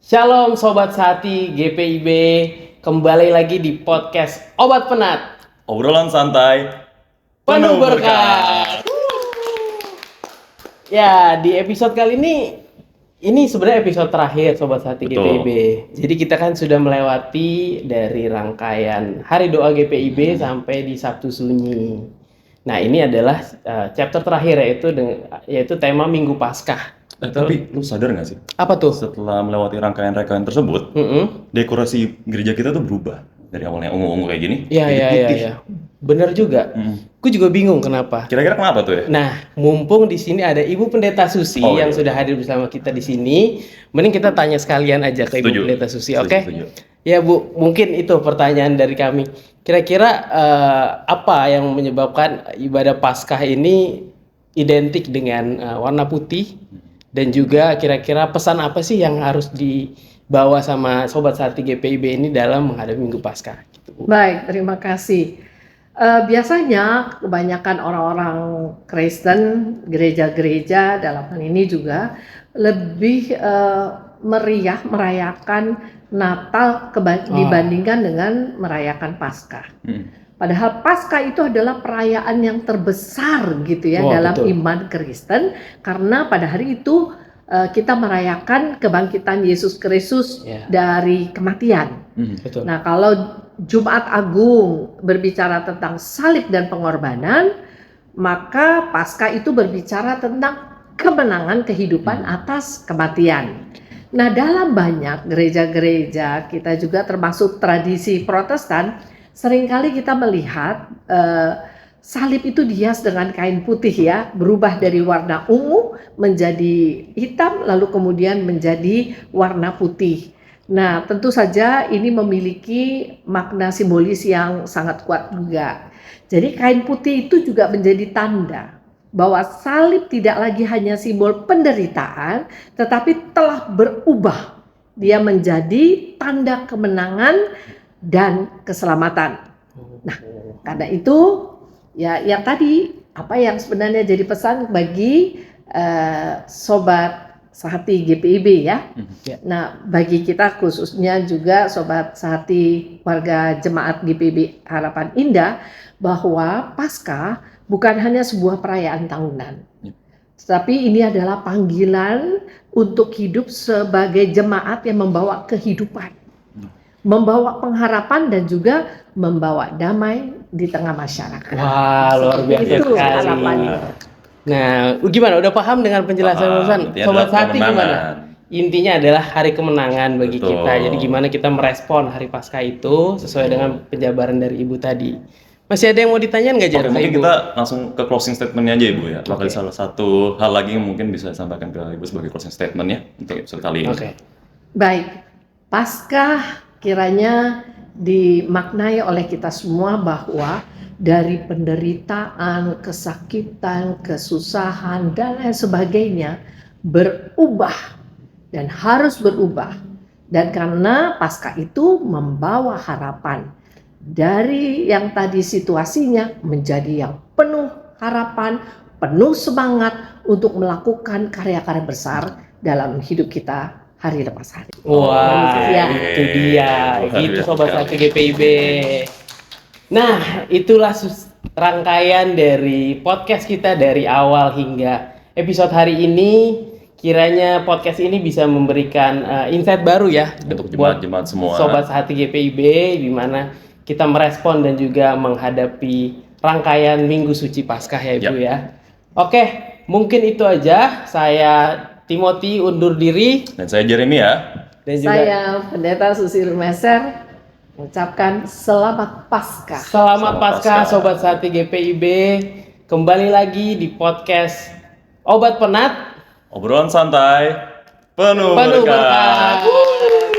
Shalom Sobat Sehati GPIB, kembali lagi di podcast Obat Penat. Obrolan santai, Penuh berkah. Ya, di episode kali ini sebenarnya episode terakhir Sobat Sehati Betul. GPIB. Jadi kita kan sudah melewati dari rangkaian Hari Doa GPIB sampai di Sabtu Sunyi. Nah, ini adalah chapter terakhir yaitu tema Minggu Paskah. Tapi lu sadar nggak sih? Apa tuh? Setelah melewati rangkaian-rangkaian tersebut, dekorasi gereja kita tuh berubah. Dari awalnya ungu-ungu kayak gini, jadi putih. Iya. Bener juga. Gue juga bingung kenapa. Kira-kira kenapa tuh ya? Nah, mumpung di sini ada Ibu Pendeta Susi yang iya. sudah hadir bersama kita di sini, mending kita tanya sekalian aja ke Ibu Pendeta Susi, oke? Setuju. Ya Bu, mungkin itu pertanyaan dari kami. Kira-kira apa yang menyebabkan ibadah Paskah ini identik dengan warna putih? Dan juga kira-kira pesan apa sih yang harus dibawa sama Sobat Sehati GPIB ini dalam menghadapi Minggu Paskah? Gitu, Bu. Baik, terima kasih. Biasanya kebanyakan orang-orang Kristen, gereja-gereja dalam hal ini juga lebih meriah merayakan Natal dibandingkan dengan merayakan Paskah. Padahal Paskah itu adalah perayaan yang terbesar gitu ya dalam betul. iman Kristen, karena pada hari itu kita merayakan kebangkitan Yesus Kristus dari kematian. Betul. Nah, kalau Jumat Agung berbicara tentang salib dan pengorbanan, maka Paskah itu berbicara tentang kemenangan kehidupan atas kematian. Nah, dalam banyak gereja-gereja kita juga termasuk tradisi Protestan, seringkali kita melihat salib itu dihias dengan kain putih ya, berubah dari warna ungu menjadi hitam lalu kemudian menjadi warna putih. Nah, tentu saja ini memiliki makna simbolis yang sangat kuat juga. Jadi kain putih itu juga menjadi tanda bahwa salib tidak lagi hanya simbol penderitaan, tetapi telah berubah. Dia menjadi tanda kemenangan dan keselamatan. Nah, karena itu ya yang tadi apa yang sebenarnya jadi pesan bagi Sobat Sehati GPIB ya. Nah, bagi kita khususnya juga Sobat Sehati warga jemaat GPIB Harapan Indah, bahwa Paskah bukan hanya sebuah perayaan tahunan, tetapi ini adalah panggilan untuk hidup sebagai jemaat yang membawa kehidupan, membawa pengharapan dan juga membawa damai di tengah masyarakat. Wah, luar biasa Itu sekali. harapannya. Nah, gimana? Udah paham dengan penjelasan barusan? Sobat Sehati gimana? Intinya adalah hari kemenangan bagi kita. Jadi gimana kita merespon hari Paskah itu sesuai dengan penjabaran dari Ibu tadi. Masih ada yang mau ditanyain nggak, Jar? Mungkin Ibu? kita langsung ke closing statement-nya aja Ibu ya. Apakah salah satu hal lagi yang mungkin bisa disampaikan ke Ibu sebagai closing statement ya untuk episode kali ini. Oke. Baik, Paskah kiranya dimaknai oleh kita semua bahwa dari penderitaan, kesakitan, kesusahan, dan lain sebagainya berubah dan harus berubah. Dan karena Paskah itu membawa harapan dari yang tadi situasinya menjadi yang penuh harapan, penuh semangat untuk melakukan karya-karya besar dalam hidup kita hari lepas hari. Wah, Ya. itu dia. Gitu Sobat Sehati GPIB. Nah, itulah rangkaian dari podcast kita dari awal hingga episode hari ini. Kiranya podcast ini bisa memberikan insight baru ya Untuk buat jemaat-jemaat semua. Sobat Sehati GPIB, di mana kita merespon dan juga menghadapi rangkaian Minggu Suci Paskah ya Ibu ya. Oke, mungkin itu aja. Saya Timothy undur diri. Dan saya Jeremy ya. Dan juga Saya Pendeta Susi Rumeser mengucapkan selamat Paskah. Selamat Paskah Paskah. Sobat Sehati GPIB. Kembali lagi di podcast Obat Penat. Obrolan santai, penuh Penuh berkah. berkah.